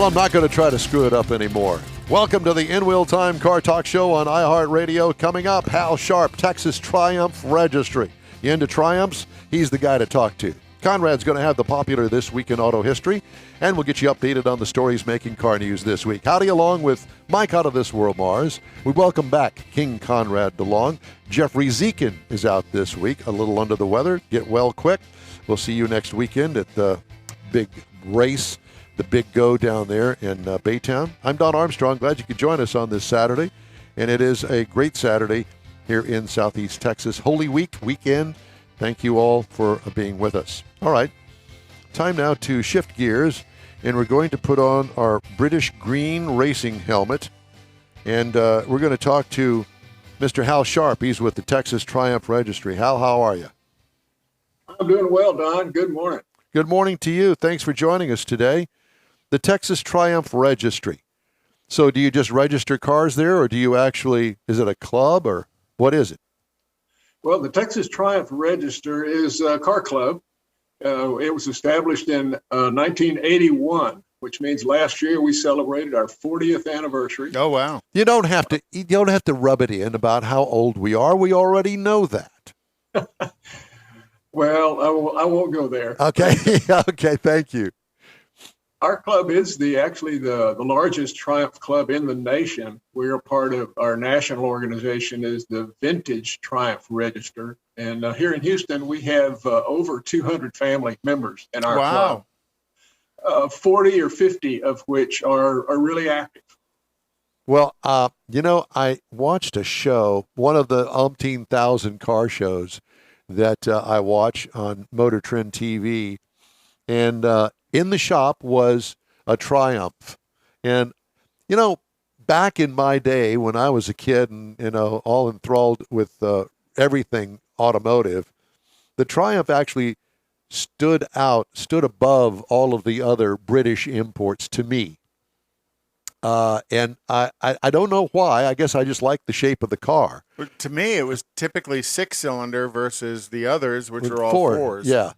Well, I'm not going to try to screw it up anymore. Welcome to the In Wheel Time Car Talk Show on iHeart Radio. Coming up, Hal Sharp, Texas Triumph Registry. You into Triumphs? He's the guy to talk to. Konrad's going to have the popular This Week in Auto History, and we'll get you updated on the stories making car news this week. Howdy, along with Mike out of this world, Mars. We welcome back King Konrad DeLong. Jeffrey Zekin is out this week, a little under the weather. Get well quick. We'll see you next weekend at the big race, the big go down there in Baytown. I'm Don Armstrong. Glad you could join us on this Saturday, and it is a great Saturday here in Southeast Texas. Holy Week weekend. Thank you all for being with us. All right, time now to shift gears, and we're going to put on our British green racing helmet, and we're going to talk to Mr. Hal Sharp. He's with the Texas Triumph Registry. Hal, how are you? I'm doing well, Don. Good morning. Good morning to you. Thanks for joining us today. The Texas Triumph Registry. So do you just register cars there, or do you actually, is it a club, or what is it? Well, the Texas Triumph Register is a car club. It was established in 1981, which means last year we celebrated our 40th anniversary. Oh, wow. You don't have to rub it in about how old we are. We already know that. Well, I won't go there. Okay. Okay. Thank you. Our club is actually the largest Triumph club in the nation. We're a part of our national organization is the Vintage Triumph Register. And here in Houston, we have over 200 family members in our club. 40 or 50 of which are really active. Well, I watched a show, one of the umpteen thousand car shows that I watch on Motor Trend TV, and in the shop was a Triumph. And, back in my day when I was a kid and, all enthralled with everything automotive, the Triumph actually stood above all of the other British imports to me. And I don't know why. I guess I just like the shape of the car. But to me, it was typically six-cylinder versus the others, which are all Ford, fours. Yeah.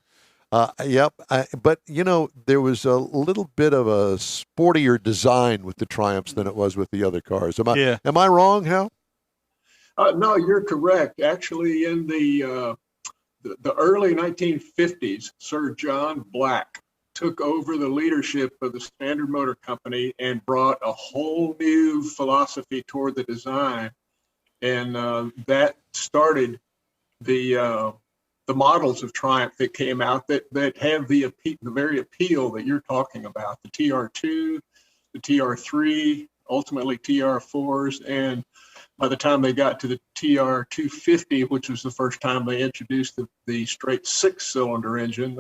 Yep. But, there was a little bit of a sportier design with the Triumphs than it was with the other cars. Am I wrong, Hal? No, you're correct. Actually, in the early 1950s, Sir John Black took over the leadership of the Standard Motor Company and brought a whole new philosophy toward the design. And that started the models of Triumph that came out that have the very appeal that you're talking about, the TR2, the TR3, ultimately TR4s, and by the time they got to the TR250, which was the first time they introduced the straight six-cylinder engine,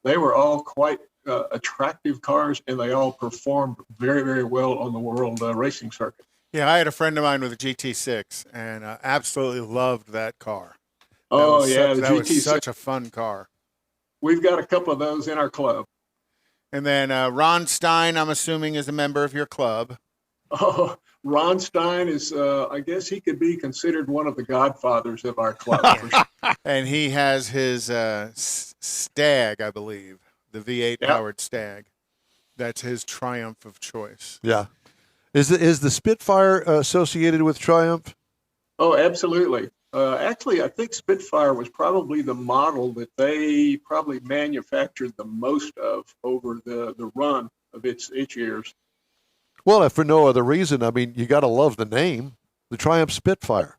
they were all quite attractive cars, and they all performed very, very well on the world racing circuit. Yeah, I had a friend of mine with a GT6, and absolutely loved that car. That was such a fun car. We've got a couple of those in our club. And then Ron Stein, I'm assuming, is a member of your club. Oh, Ron Stein is, I guess he could be considered one of the godfathers of our club. For sure. And he has his Stag, I believe, the V8 powered Stag. That's his Triumph of choice. Yeah. Is the Spitfire associated with Triumph? Oh, absolutely. Actually, I think Spitfire was probably the model that they probably manufactured the most of over the run of its years. Well, if for no other reason, I mean, you got to love the name, the Triumph Spitfire.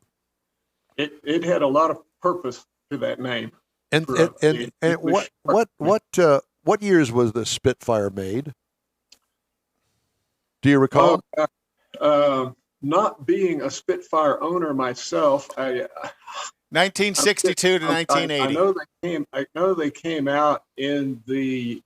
It had a lot of purpose to that name. And what years was the Spitfire made? Do you recall? Not being a Spitfire owner myself, 1962 to 1980. I know they came out in the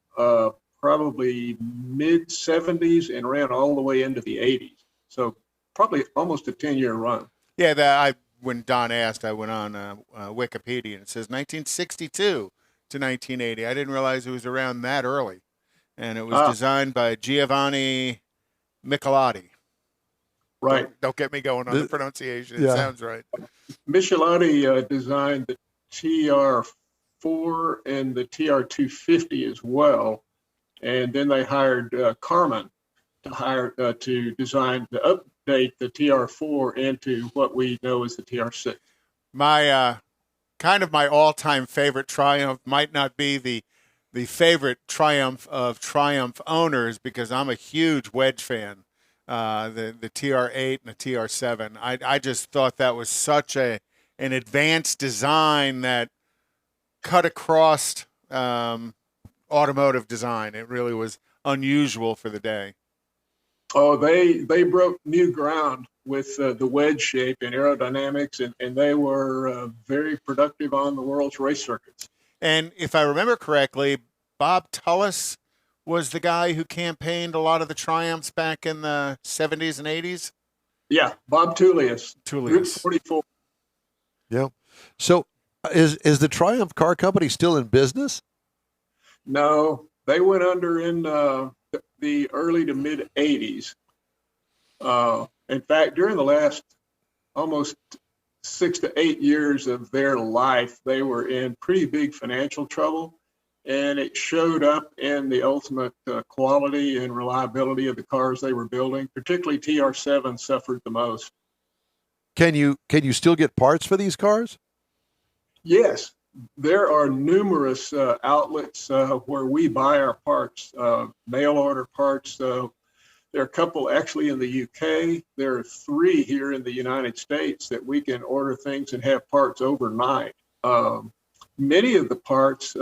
probably mid 70s and ran all the way into the 80s. So probably almost a 10-year run. Yeah, when Don asked, I went on Wikipedia and it says 1962 to 1980. I didn't realize it was around that early, and it was designed by Giovanni Michelotti. Right. Don't get me going on the pronunciation. It sounds right. Michelotti designed the TR4 and the TR250 as well. And then they hired Carmen to design to update the TR4 into what we know as the TR6. My kind of my all-time favorite Triumph might not be the favorite Triumph of Triumph owners, because I'm a huge wedge fan. The TR8 and the TR7. I just thought that was such an advanced design that cut across automotive design. It really was unusual for the day. Oh, they broke new ground with the wedge shape and aerodynamics, and they were very productive on the world's race circuits. And if I remember correctly, Bob Tullis was the guy who campaigned a lot of the Triumphs back in the 70s and 80s. Yeah, Bob Tullius. Route 44. Yeah. So is the Triumph Car Company still in business? No, they went under in the early to mid 80s. In fact, during the last almost 6 to 8 years of their life, they were in pretty big financial trouble, and it showed up in the ultimate quality and reliability of the cars they were building. Particularly TR7 suffered the most. Can you still get parts for these cars? Yes, there are numerous outlets where we buy our parts, mail order parts. There are a couple actually in the UK. There are 3 here in the United States that we can order things and have parts overnight. Many of the parts,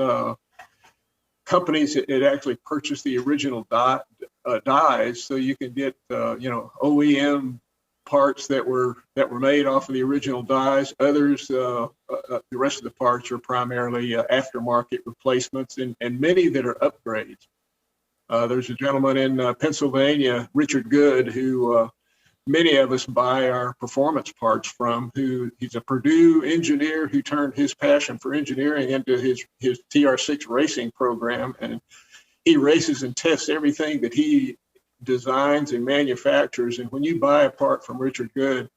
companies that actually purchase the original dies, so you can get OEM parts that were made off of the original dies. Others, the rest of the parts are primarily aftermarket replacements, and many that are upgrades. There's a gentleman in Pennsylvania, Richard Good, who many of us buy our performance parts from. He's a Purdue engineer who turned his passion for engineering into his TR6 racing program, and he races and tests everything that he designs and manufactures. And when you buy a part from Richard Good,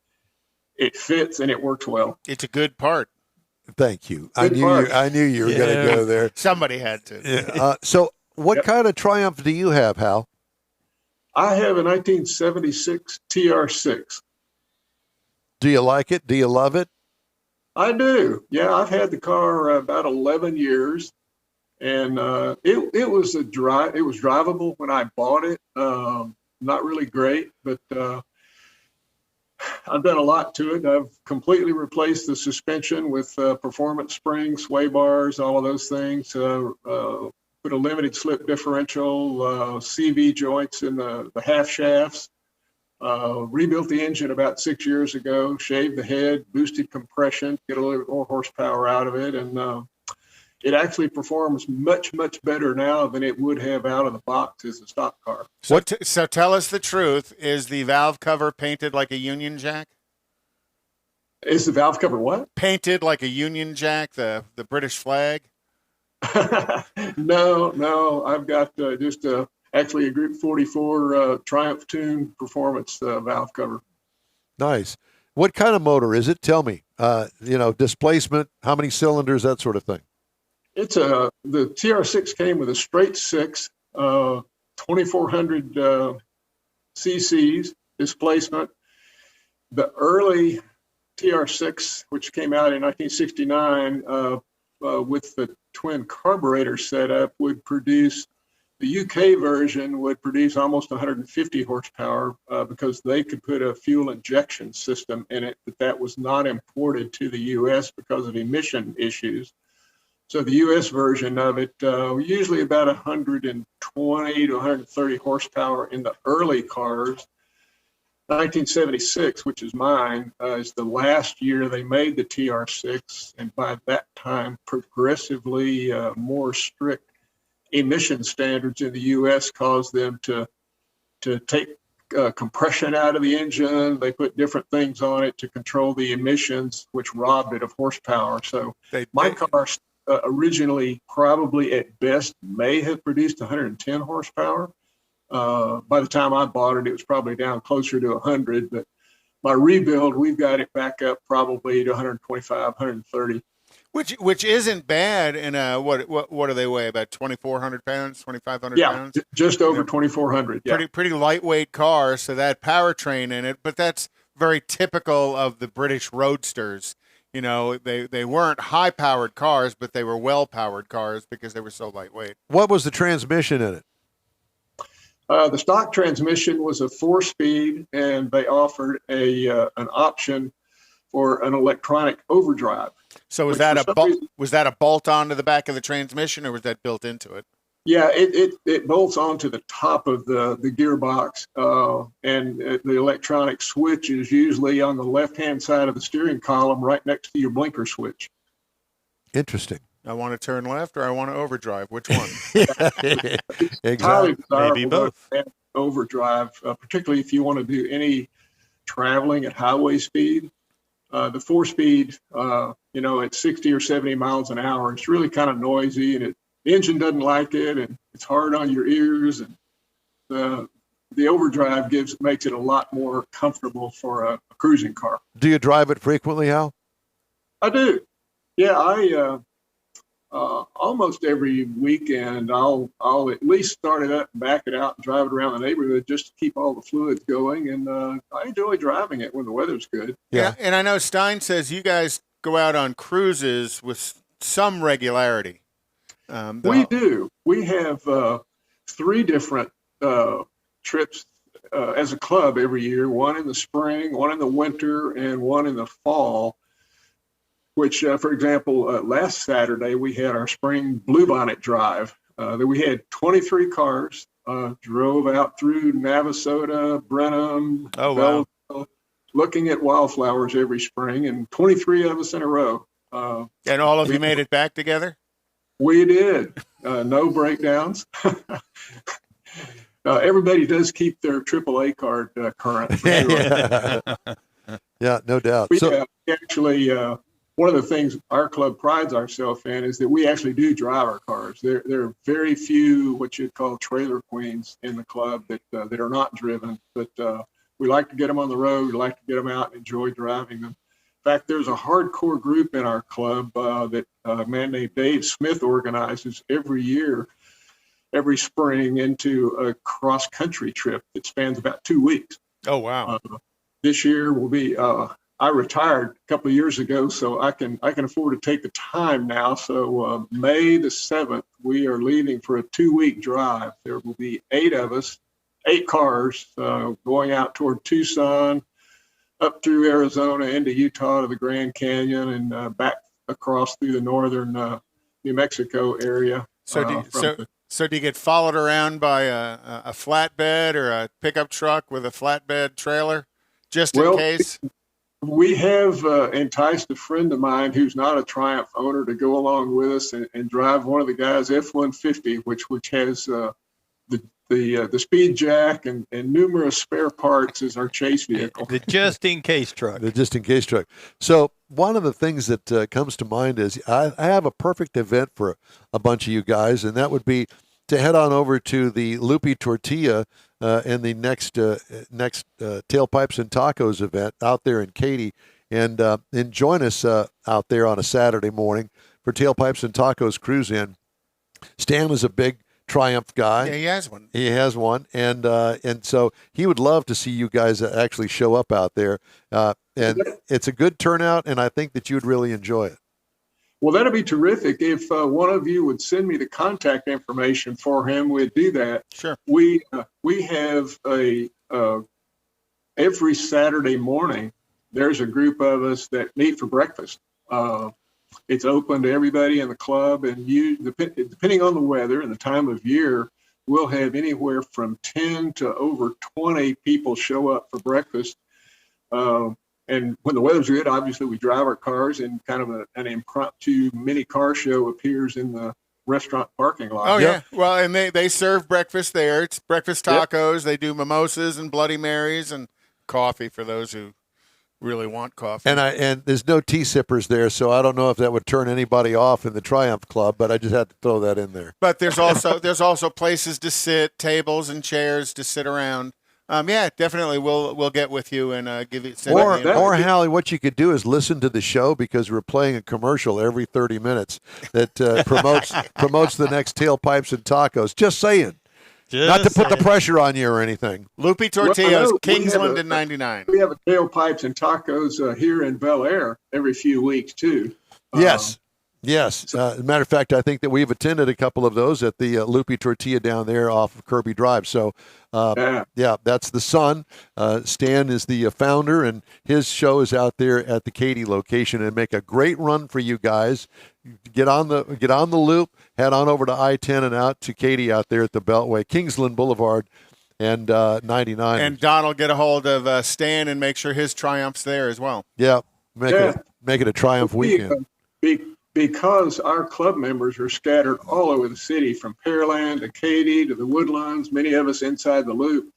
it fits and it works well. It's a good part. Thank you. I knew you were going to go there. Somebody had to. Yeah. So what kind of Triumph do you have, Hal? I have a 1976 TR6. Do you like it? Do you love it? I do. Yeah, I've had the car about 11 years, and it was drivable when I bought it. Not really great, but I've done a lot to it. I've completely replaced the suspension with performance springs, sway bars, all of those things. Put a limited slip differential, CV joints in the half shafts. Rebuilt the engine about 6 years ago, shaved the head, boosted compression, get a little bit more horsepower out of it. And it actually performs much, much better now than it would have out of the box as a stock car. So tell us the truth. Is the valve cover painted like a Union Jack? Is the valve cover what? Painted like a Union Jack, the British flag? No, I've got actually a Group 44 Triumph Tune performance valve cover. Nice. What kind of motor is it? Tell me. Displacement, how many cylinders, that sort of thing. It's the TR6 came with a straight 6, 2,400 cc's displacement. The early TR6, which came out in 1969, with the twin carburetor setup, would produce, the UK version would produce almost 150 horsepower because they could put a fuel injection system in it, but that was not imported to the US because of emission issues. So the US version of it, usually about 120 to 130 horsepower in the early cars. 1976, which is mine, is the last year they made the TR6, and by that time, progressively more strict emission standards in the U.S. caused them to take compression out of the engine. They put different things on it to control the emissions, which robbed it of horsepower. So my car originally, probably at best, may have produced 110 horsepower. By the time I bought it, it was probably down closer to 100, but my rebuild, we've got it back up probably to 125, 130. which isn't bad. In what do they weigh? About 2,400 pounds, 2,500 pounds. Just over 2,400. Yeah, pretty lightweight car. So that powertrain in it, but that's very typical of the British roadsters. They weren't high-powered cars, but they were well-powered cars because they were so lightweight. What was the transmission in it? The stock transmission was a 4-speed, and they offered an option for an electronic overdrive. So was that a bolt onto the back of the transmission, or was that built into it? Yeah, it bolts onto the top of the gearbox, and the electronic switch is usually on the left-hand side of the steering column, right next to your blinker switch. Interesting. I want to turn left or I want to overdrive. Which one? Exactly. Maybe both. Overdrive, particularly if you want to do any traveling at highway speed. The 4-speed, at 60 or 70 miles an hour, it's really kind of noisy, and the engine doesn't like it, and it's hard on your ears. And the overdrive makes it a lot more comfortable for a cruising car. Do you drive it frequently, Hal? I do. Yeah, I almost every weekend I'll at least start it up, back it out, and drive it around the neighborhood just to keep all the fluids going. And I enjoy driving it when the weather's good. Yeah, and I know Stein says you guys go out on cruises with some regularity. We do. We have 3 different trips as a club every year, one in the spring, one in the winter, and one in the fall. Which, for example, last Saturday, we had our spring Bluebonnet drive. We had 23 cars, drove out through Navasota, Brenham, wow. looking at wildflowers every spring, and 23 of us in a row. And all of you made it back together? We did. No breakdowns. Everybody does keep their AAA card current. Yeah, no doubt. We actually... one of the things our club prides ourselves in is that we actually do drive our cars. There are very few what you'd call trailer queens in the club that are not driven, but we like to get them on the road. We like to get them out and enjoy driving them. In fact, there's a hardcore group in our club that a man named Dave Smith organizes every year, every spring, into a cross-country trip that spans about 2 weeks. Oh, wow. This year will be... I retired a couple of years ago, so I can afford to take the time now. So May the 7th, we are leaving for a 2-week drive. There will be 8 of us, 8 cars, going out toward Tucson, up through Arizona, into Utah to the Grand Canyon, and back across through the northern New Mexico area. So do you get followed around by a flatbed or a pickup truck with a flatbed trailer, just in case? We have enticed a friend of mine who's not a Triumph owner to go along with us and drive one of the guys' F-150, which has the speed jack and numerous spare parts as our chase vehicle. The just-in-case truck. The just-in-case truck. So one of the things that comes to mind is I have a perfect event for a bunch of you guys, and that would be to head on over to the Loopy Tortilla and the next Tailpipes and Tacos event out there in Katy, and join us out there on a Saturday morning for Tailpipes and Tacos Cruise In. Stan was a big Triumph guy. Yeah, he has one. He has one, and so he would love to see you guys actually show up out there. And it's a good turnout, and I think that you'd really enjoy it. Well, that'd be terrific. If one of you would send me the contact information for him, we'd do that. Sure. We have every Saturday morning, there's a group of us that meet for breakfast. It's open to everybody in the club, and depending on the weather and the time of year, we'll have anywhere from 10 to over 20 people show up for breakfast. And when the weather's good, obviously we drive our cars, and kind of an impromptu mini car show appears in the restaurant parking lot. Oh, yeah. Well, and they serve breakfast there. It's breakfast tacos. Yep. They do mimosas and Bloody Marys and coffee for those who really want coffee. And there's no tea sippers there, so I don't know if that would turn anybody off in the Triumph Club, but I just had to throw that in there. But there's also places to sit, tables and chairs to sit around. Yeah, definitely. We'll get with you and give you. Or Hallie, what you could do is listen to the show because we're playing a commercial every 30 minutes that promotes the next tailpipes and tacos. Just saying. Not to put the pressure on you or anything. Loopy Tortillas, Kingsland in 99. We have a tailpipes and tacos here in Bel Air every few weeks, too. Yes. Yes. As a matter of fact, I think that we've attended a couple of those at the Loopy Tortilla down there off of Kirby Drive. So, yeah, that's the son. Stan is the founder, and his show is out there at the Katy location. And make a great run for you guys. Get on the loop, head on over to I-10 and out to Katy out there at the Beltway, Kingsland Boulevard, and 99. And Don will get a hold of Stan and make sure his Triumph's there as well. Yeah, make it a Triumph weekend. Because our club members are scattered all over the city, from Pearland to Katy to the Woodlands, many of us inside the loop.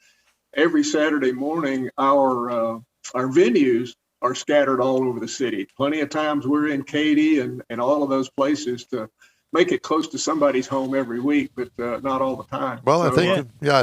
Every Saturday morning, our venues are scattered all over the city. Plenty of times we're in Katy and all of those places to make it close to somebody's home every week, but not all the time. Well, I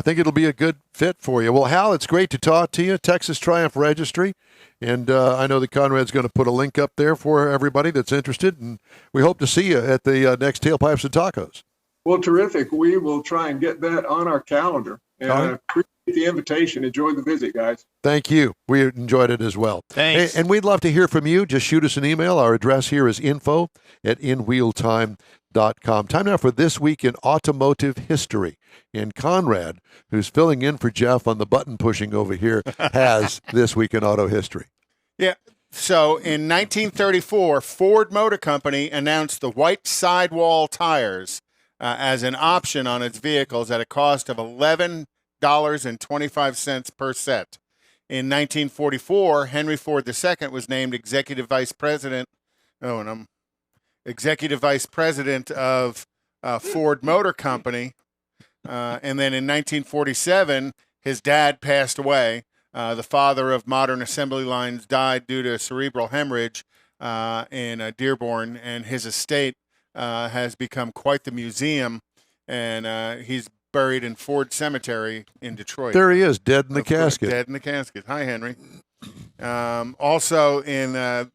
think it'll be a good fit for you. Well, Hal, it's great to talk to you. Texas Triumph Registry. And I know that Konrad's going to put a link up there for everybody that's interested, and we hope to see you at the next Tailpipes and Tacos. Well, terrific. We will try and get that on our calendar. And I appreciate the invitation. Enjoy the visit, guys. Thank you. We enjoyed it as well. Thanks. Hey, and we'd love to hear from you. Just shoot us an email. Our address here is info@inwheeltime.com. Time now for This Week in Automotive History. And Konrad, who's filling in for Jeff on the button pushing over here, has This Week in Auto History. Yeah. So in 1934, Ford Motor Company announced the white sidewall tires as an option on its vehicles at a cost of $11.25 per set. In 1944, Henry Ford II was named executive vice president. Oh, and I'm executive vice president of Ford Motor Company. And then in 1947, his dad passed away. The father of modern assembly lines died due to cerebral hemorrhage in Dearborn, and his estate has become quite the museum, and he's buried in Ford Cemetery in Detroit. There he is, dead in the casket. Dead in the casket. Hi, Henry. Also in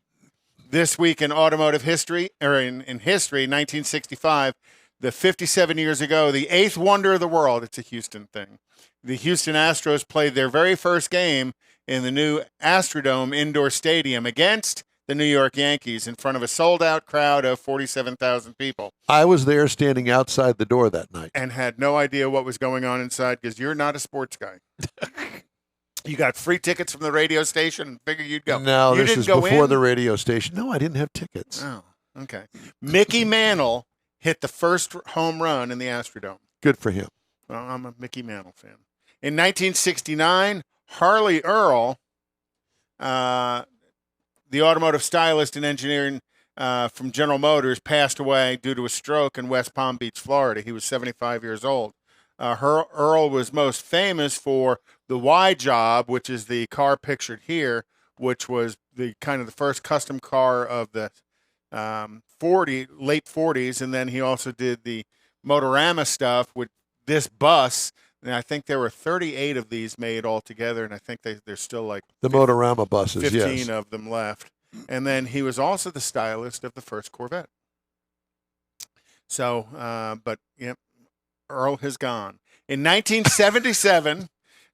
This Week in Automotive History, or in history, 1965, 57 years ago, the eighth wonder of the world, it's a Houston thing. The Houston Astros played their very first game in the new Astrodome indoor stadium against the New York Yankees in front of a sold-out crowd of 47,000 people. I was there standing outside the door that night. And had no idea what was going on inside because you're not a sports guy. You got free tickets from the radio station and figured you'd go. No, you this is before the radio station. No, I didn't have tickets. Oh, okay. Mickey Mantle hit the first home run in the Astrodome. Good for him. Well, I'm a Mickey Mantle fan. In 1969, Harley Earl, the automotive stylist and engineer from General Motors, passed away due to a stroke in West Palm Beach, Florida. He was 75 years old. Earl was most famous for the Y Job, which is the car pictured here, which was the kind of the first custom car of the late 40s, and then he also did the Motorama stuff with this bus. And I think there were 38 of these made altogether, and I think there's still like the Motorama buses, 15 of them left. And then he was also the stylist of the first Corvette. So, but yeah, Earl has gone. In 1977,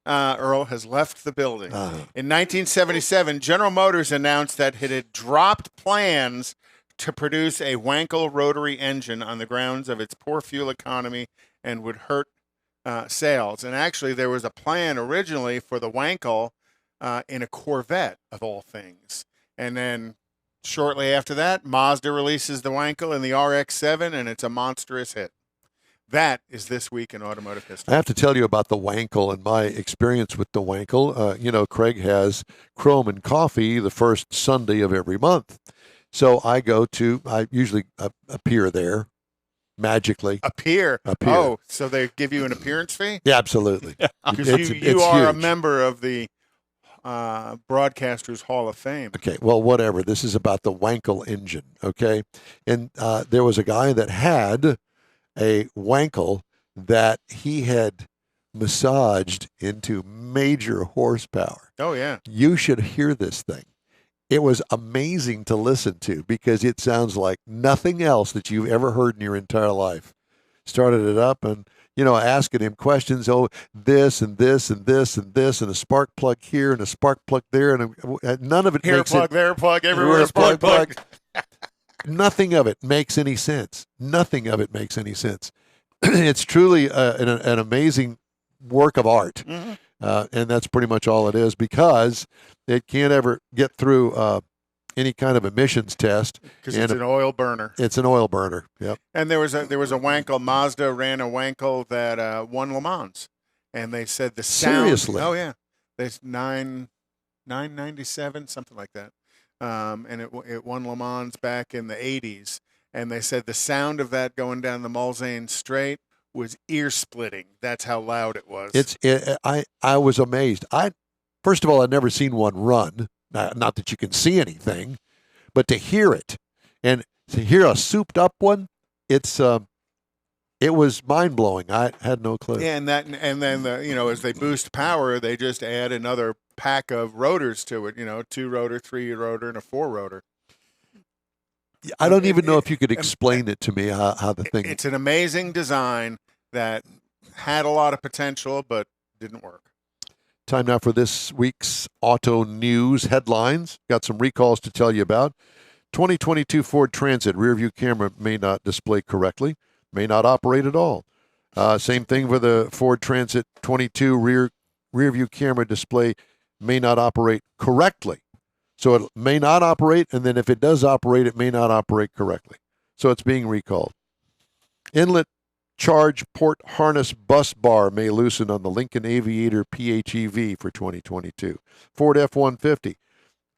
Earl has left the building. In 1977, General Motors announced that it had dropped plans to produce a Wankel rotary engine on the grounds of its poor fuel economy and would hurt sales. And actually, there was a plan originally for the Wankel in a Corvette, of all things. And then shortly after that, Mazda releases the Wankel in the RX-7, and it's a monstrous hit. That is This Week in Automotive History. I have to tell you about the Wankel and my experience with the Wankel. Craig has Chrome and Coffee the first Sunday of every month. So I usually appear there. Magically appear. Oh, so they give you an appearance fee? Yeah, absolutely. Because you are huge. A member of the Broadcasters Hall of Fame. Okay, well, whatever. This is about the Wankel engine, okay? And there was a guy that had a Wankel that he had massaged into major horsepower. Oh, yeah. You should hear this thing. It was amazing to listen to because it sounds like nothing else that you've ever heard in your entire life. Started it up and, asking him questions. Oh, this and this and this and this and a spark plug here and a spark plug there. And none of it Here makes plug, there plug, everywhere spark plug. Nothing of it makes any sense. Nothing of it makes any sense. It's truly an amazing work of art. Mm-hmm. And that's pretty much all it is because it can't ever get through any kind of emissions test. Because it's an oil burner. It's an oil burner, yep. And there was a Wankel, Mazda ran a Wankel that won Le Mans. And they said the sound. Seriously? Oh, yeah. There's 997, something like that. And it won Le Mans back in the 80s. And they said the sound of that going down the Mulsanne Straight was ear-splitting. That's how loud it was. I was amazed. First of all, I'd never seen one run. Not that you can see anything, but to hear it and to hear a souped-up one, it was mind-blowing. I had no clue. Yeah, and then as they boost power, they just add another pack of rotors to it. 2-rotor, 3-rotor, and a 4-rotor. I don't even know if you could explain it to me how the thing. It's an amazing design that had a lot of potential, but didn't work. Time now for this week's auto news headlines. Got some recalls to tell you about. 2022 Ford Transit rear view camera may not display correctly, may not operate at all. Same thing for the Ford Transit 22 rear view camera display may not operate correctly. So it may not operate, and then if it does operate, it may not operate correctly. So it's being recalled. Inlet charge port harness bus bar may loosen on the Lincoln Aviator PHEV for 2022. Ford F-150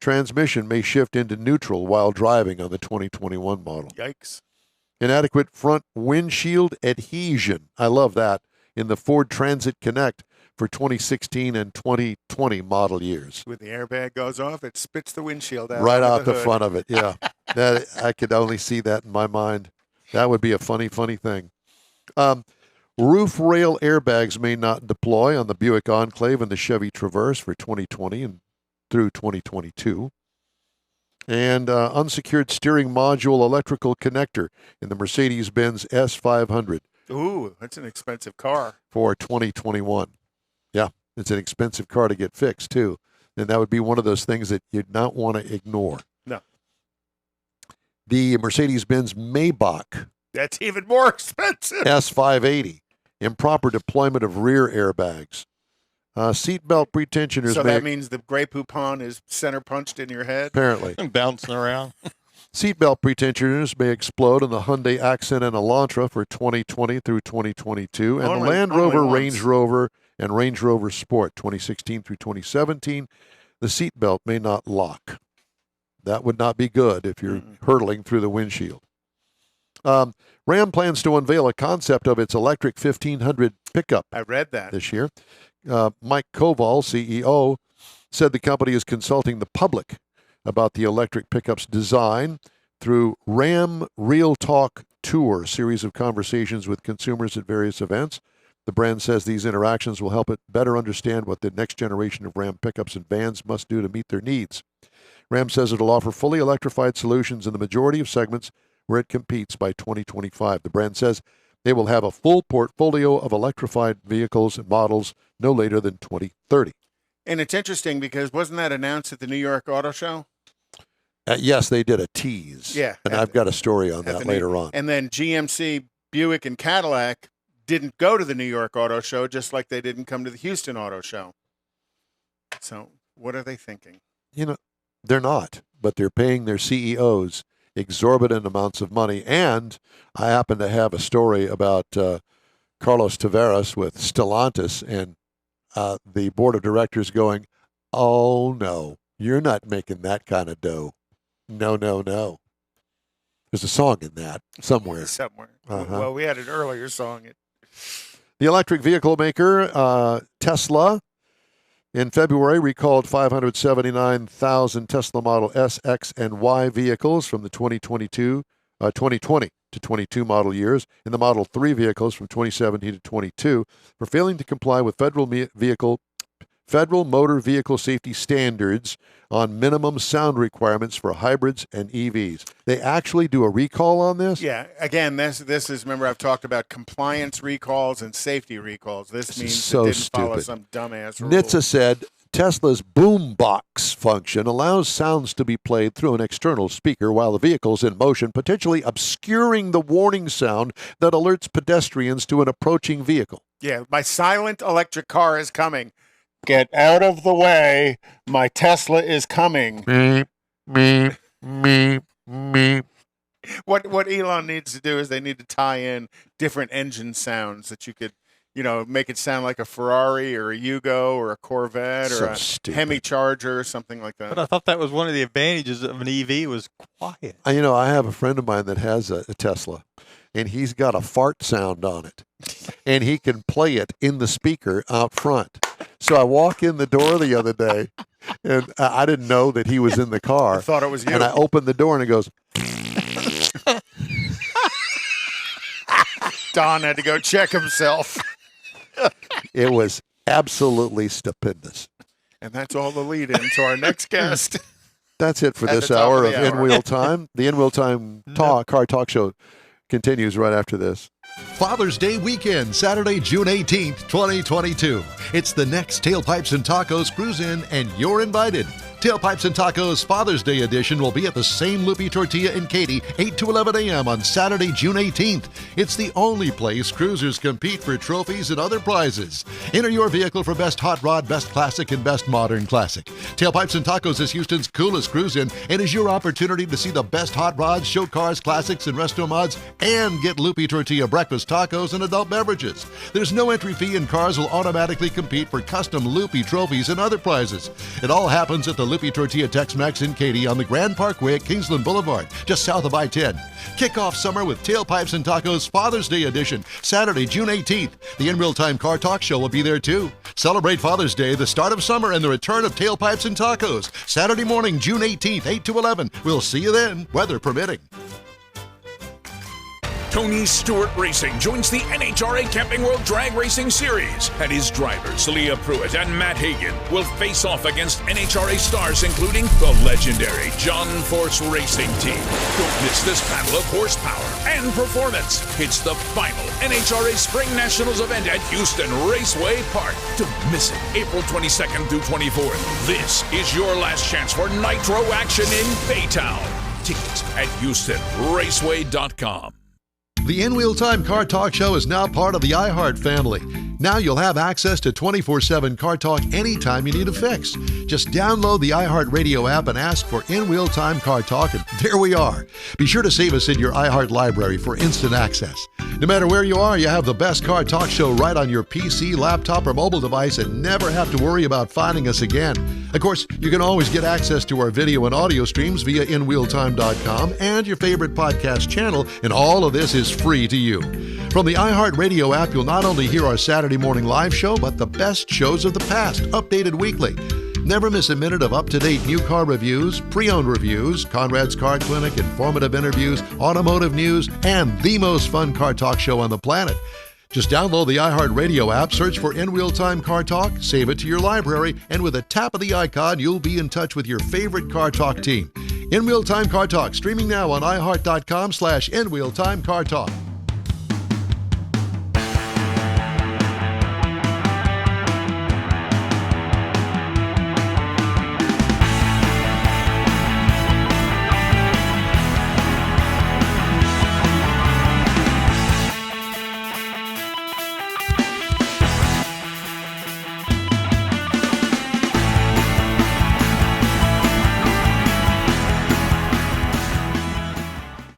transmission may shift into neutral while driving on the 2021 model. Yikes. Inadequate front windshield adhesion. I love that. In the Ford Transit Connect for 2016 and 2020 model years. When the airbag goes off, it spits the windshield out. Right out the front of it, yeah. That I could only see that in my mind. That would be a funny thing. Roof rail airbags may not deploy on the Buick Enclave and the Chevy Traverse for 2020 and through 2022. And unsecured steering module electrical connector in the Mercedes-Benz S500. Ooh, that's an expensive car. For 2021. Yeah, it's an expensive car to get fixed, too. And that would be one of those things that you'd not want to ignore. No. The Mercedes-Benz Maybach. That's even more expensive. S580. Improper deployment of rear airbags. Seatbelt pretensioners. So that means the Grey Poupon is center punched in your head? Apparently. Bouncing around. Seatbelt pretensioners may explode in the Hyundai Accent and Elantra for 2020 through 2022. And the Land Rover, Range Rover, and Range Rover Sport 2016 through 2017. The seatbelt may not lock. That would not be good if you're hurtling through the windshield. Ram plans to unveil a concept of its electric 1500 pickup. I read that this year. Mike Koval, CEO, said the company is consulting the public about the electric pickup's design through Ram Real Talk Tour, series of conversations with consumers at various events. The brand says these interactions will help it better understand what the next generation of Ram pickups and vans must do to meet their needs. Ram says it will offer fully electrified solutions in the majority of segments where it competes by 2025. The brand says they will have a full portfolio of electrified vehicles and models no later than 2030. And it's interesting because wasn't that announced at the New York Auto Show? Yes, they did a tease. Yeah. And I've got a story on that later on. And then GMC, Buick, and Cadillac didn't go to the New York Auto Show, just like they didn't come to the Houston Auto Show. So what are they thinking? They're not, but they're paying their CEOs exorbitant amounts of money. And I happen to have a story about Carlos Tavares with Stellantis and the board of directors going, oh, no, you're not making that kind of dough. No, no, no. There's a song in that somewhere. Well, we had an earlier song. The electric vehicle maker, Tesla, in February recalled 579,000 Tesla Model S, X, and Y vehicles from the 2020 to 22 model years in the Model 3 vehicles from 2017 to 22 for failing to comply with federal motor vehicle safety standards on minimum sound requirements for hybrids and EVs. They actually do a recall on this? Yeah. Again, this is, remember, I've talked about compliance recalls and safety recalls. This means so it didn't follow stupid. some dumbass rule. NHTSA said Tesla's boombox function allows sounds to be played through an external speaker while the vehicle's in motion, potentially obscuring the warning sound that alerts pedestrians to an approaching vehicle. Yeah, my silent electric car is coming. Get out of the way. My Tesla is coming. Me. What Elon needs to do is they need to tie in different engine sounds that you could, make it sound like a Ferrari or a Yugo or a Corvette or a Hemi Charger or something like that. But I thought that was one of the advantages of an EV was quiet. I have a friend of mine that has a Tesla, and he's got a fart sound on it, and he can play it in the speaker out front. So I walk in the door the other day, and I didn't know that he was in the car. I thought it was you. And I opened the door, and it goes... Don had to go check himself. It was absolutely stupendous. And that's all the lead in to our next guest. That's it for At this the top hour of of the hour. In-Wheel Time. The In-Wheel Time car talk show continues right after this. Father's Day weekend, Saturday, June 18th, 2022. It's the next Tailpipes and Tacos Cruise In, and you're invited. Tailpipes and Tacos Father's Day edition will be at the same Loopy Tortilla in Katy, 8 to 11 a.m. on Saturday, June 18th. It's the only place cruisers compete for trophies and other prizes. Enter your vehicle for Best Hot Rod, Best Classic, and Best Modern Classic. Tailpipes and Tacos is Houston's coolest cruise-in and is your opportunity to see the best hot rods, show cars, classics, and resto mods, and get Loopy Tortilla breakfast tacos and adult beverages. There's no entry fee, and cars will automatically compete for custom Loopy trophies and other prizes. It all happens at the Loopy Tortilla Tex-Mex in Katy on the Grand Parkway at Kingsland Boulevard, just south of I-10. Kick off summer with Tailpipes and Tacos Father's Day edition, Saturday, June 18th. The In Real Time Car Talk Show will be there too. Celebrate Father's Day, the start of summer, and the return of Tailpipes and Tacos. Saturday morning, June 18th, 8 to 11. We'll see you then, weather permitting. Tony Stewart Racing joins the NHRA Camping World Drag Racing Series, and his drivers, Leah Pruitt and Matt Hagan, will face off against NHRA stars including the legendary John Force Racing Team. Don't miss this battle of horsepower and performance. It's the final NHRA Spring Nationals event at Houston Raceway Park. Don't miss it, April 22nd through 24th. This is your last chance for nitro action in Baytown. Tickets at HoustonRaceway.com. The In-Wheel Time Car Talk Show is now part of the iHeart family. Now you'll have access to 24/7 Car Talk anytime you need a fix. Just download the iHeart Radio app and ask for In-Wheel Time Car Talk, and there we are. Be sure to save us in your iHeart library for instant access. No matter where you are, you have the best Car Talk Show right on your PC, laptop, or mobile device and never have to worry about finding us again. Of course, you can always get access to our video and audio streams via InWheelTime.com and your favorite podcast channel, and all of this is free to you. From the iHeart Radio app, you'll not only hear our Saturday morning live show, but the best shows of the past, updated weekly. Never miss a minute of up-to-date new car reviews, pre-owned reviews, Konrad's Car Clinic, informative interviews, automotive news, and the most fun car talk show on the planet. Just download the iHeart Radio app, search for In-Wheel Time Car Talk, save it to your library, and with a tap of the icon, you'll be in touch with your favorite Car Talk team. In-Wheel Time Car Talk, streaming now on iHeart.com/InWheelTimeCarTalk.